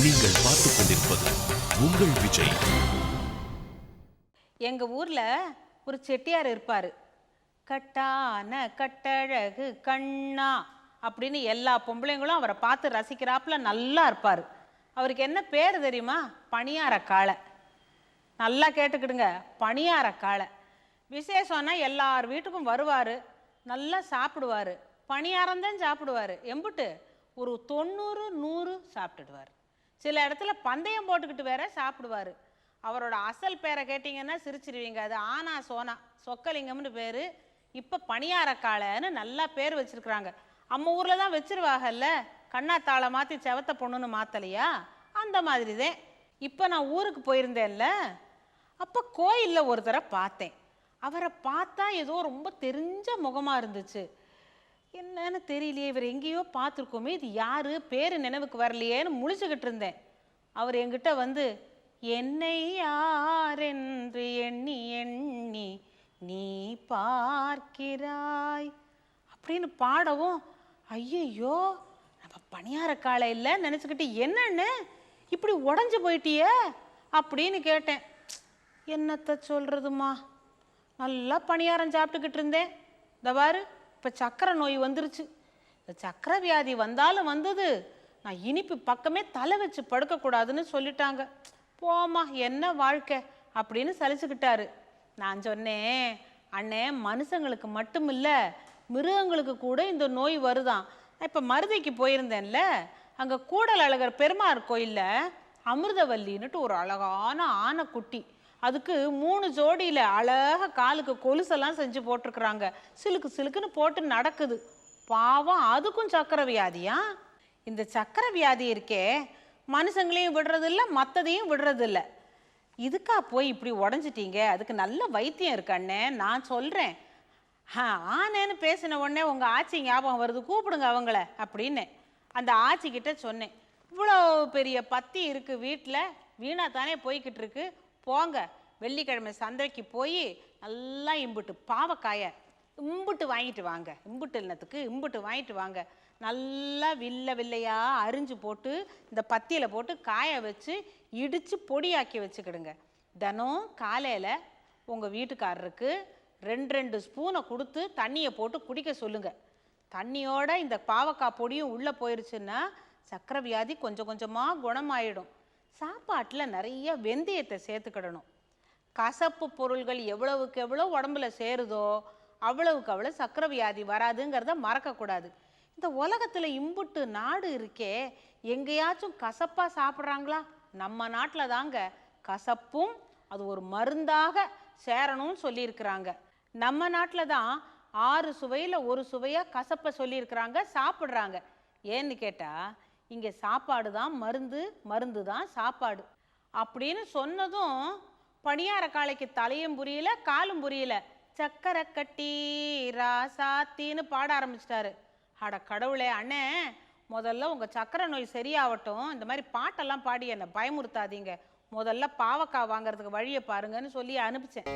நீங்கள் பார்த்துக் கொண்டிருப்பது உங்கள் விஜய். எங்க ஊர்ல ஒரு செட்டியார் இருப்பாரு. கட்டான கட்டழகு கண்ணா அப்படின்னு எல்லா பொம்பளைங்களும் அவரை பார்த்து ரசிக்கிறாப்புல நல்லா இருப்பாரு. அவருக்கு என்ன பேர் தெரியுமா? பணியார காளை. நல்லா கேட்டுக்கிடுங்க, பணியார காளை. விசேஷம்னா எல்லார் வீட்டுக்கும் வருவார், நல்லா சாப்பிடுவார். பணியாரம்தான் சாப்பிடுவார். எம்புட்டு ஒரு 90-100 சாப்பிட்டுடுவார். சில இடத்துல பந்தயம் போட்டுக்கிட்டு வேற சாப்பிடுவார். அவரோட அசல் பேரை கேட்டிங்கன்னா சிரிச்சிருவீங்க. அது ஆனா சோனா சொக்கலிங்கம்னு பேர். இப்போ பணியார காளைன்னு நல்லா பேர் வச்சிருக்கிறாங்க. நம்ம ஊரில் தான் வச்சிருவாங்கல்ல, கண்ணாத்தாளை மாற்றி செவத்த பொண்ணுன்னு மாற்றலையா? அந்த மாதிரி தான். இப்போ நான் ஊருக்கு போயிருந்தேன்ல, அப்போ கோயிலில் ஒரு தடவை பார்த்தேன். அவரை பார்த்தா ஏதோ ரொம்ப தெரிஞ்ச முகமாக இருந்துச்சு. என்னன்னு தெரியலையே, இவர் எங்கேயோ பார்த்துருக்கோமே, இது யாரு, பேர் நினைவுக்கு வரலையேன்னு முழிச்சுக்கிட்டு இருந்தேன். அவர் என்கிட்ட வந்து, என்னை யாரென்று எண்ணி எண்ணி நீ பார்க்கிறாய் அப்படின்னு பாடவும், ஐயையோ நம்ம பணியார காளை இல்லை நினச்சிக்கிட்டு, என்னன்னு இப்படி உடஞ்சி போயிட்டிய அப்படின்னு கேட்டேன். என்னத்தை சொல்கிறதுமா, நல்லா பணியாரம் சாப்பிட்டுக்கிட்டு இருந்தேன். இந்த பாரு, இப்போ சக்கரை நோய் வந்துருச்சு. இந்த சக்கரை வியாதி வந்தாலும் வந்தது, நான் இனிப்பு பக்கமே தலை வச்சு படுக்கக்கூடாதுன்னு சொல்லிட்டாங்க. போமா என்ன வாழ்க்கை அப்படின்னு சலிச்சுக்கிட்டாரு. நான் சொன்னேன், அண்ணே மனுஷங்களுக்கு மட்டும் இல்லை, மிருகங்களுக்கு கூட இந்த நோய் வருதான். இப்போ மருதைக்கு போயிருந்தேன்ல, அங்கே கூடல் அழகர் பெருமாள் கோயிலில் அமிர்தவல்லின்னுட்டு ஒரு அழகான ஆனைக்குட்டி, அதுக்கு 3 ஜோடியில் அழகாக காலுக்கு கொலுசெல்லாம் செஞ்சு போட்டிருக்கிறாங்க. சிலுக்கு சிலுக்குன்னு போட்டு நடக்குது. பாவம், அதுக்கும் சக்கரை வியாதியா? இந்த சக்கரை வியாதி இருக்கே, மனுஷங்களையும் விடுறதில்ல, மற்றதையும் விடுறதில்ல. இதுக்கா போய் இப்படி உடஞ்சிட்டீங்க? அதுக்கு நல்ல வைத்தியம் இருக்காண்ணே, நான் சொல்கிறேன். ஆனேன்னு பேசின உடனே உங்கள் ஆச்சி ஞாபகம் வருது, கூப்பிடுங்க அவங்கள அப்படின்னு அந்த ஆச்சிக்கிட்ட சொன்னேன். இவ்வளோ பெரிய பத்தி இருக்குது வீட்டில், வீணாக தானே போய்கிட்டு இருக்கு. போங்க, வெள்ளிக்கிழமை சந்தைக்கு போய் நல்லா இம்புட்டு பாவக்காயை இம்புட்டு வாங்கிட்டு வாங்க. இம்புட்டு இல்லத்துக்கு இம்புட்டு வாங்கிட்டு வாங்க. நல்லா வில்லையா அரிஞ்சு போட்டு இந்த பத்தியில் போட்டு காய வச்சு இடித்து பொடியாக்கி வச்சுக்கிடுங்க. தினம் காலையில் உங்கள் வீட்டுக்காரருக்கு 2 ஸ்பூனை கொடுத்து தண்ணியை போட்டு குடிக்க சொல்லுங்கள். தண்ணியோட இந்த பாவக்காய் பொடியும் உள்ளே போயிடுச்சுன்னா சக்கரை வியாதி கொஞ்சம் கொஞ்சமாக குணமாயிடும். சாப்பாட்டில் நிறைய வெந்தயத்தை சேர்த்துக்கிடணும். கசப்பு பொருள்கள் எவ்வளவுக்கு எவ்வளோ உடம்புல சேருதோ அவ்வளவுக்கு அவ்வளோ சக்கரை வியாதி வராதுங்கிறத மறக்கக்கூடாது. இந்த உலகத்தில் இம்புட்டு நாடு இருக்கே, எங்கேயாச்சும் கசப்பாக சாப்பிட்றாங்களா? நம்ம நாட்டில் தாங்க கசப்பும் அது ஒரு மருந்தாக சேரணும்னு சொல்லியிருக்கிறாங்க. நம்ம நாட்டில் தான் 6 சுவையில் ஒரு சுவையாக கசப்பை சொல்லியிருக்கிறாங்க, சாப்பிட்றாங்க. ஏன்னு கேட்டால், இங்கே சாப்பாடு தான் மருந்து, மருந்து தான் சாப்பாடு அப்படின்னு சொன்னதும் பணியார காளைக்கு தலையும் புரியல காலும் புரியல. சக்கரை கட்டி ராசாத்தின்னு பாட ஆரம்பிச்சிட்டாரு. அட கடவுளே, அண்ணே முதல்ல உங்கள் சக்கரை நோய் சரியாகட்டும், இந்த மாதிரி பாட்டெல்லாம் பாடி என்னை பயமுறுத்தாதீங்க, முதல்ல பாவக்காய் வாங்கிறதுக்கு வழியை பாருங்கன்னு சொல்லி அனுப்பிச்சேன்.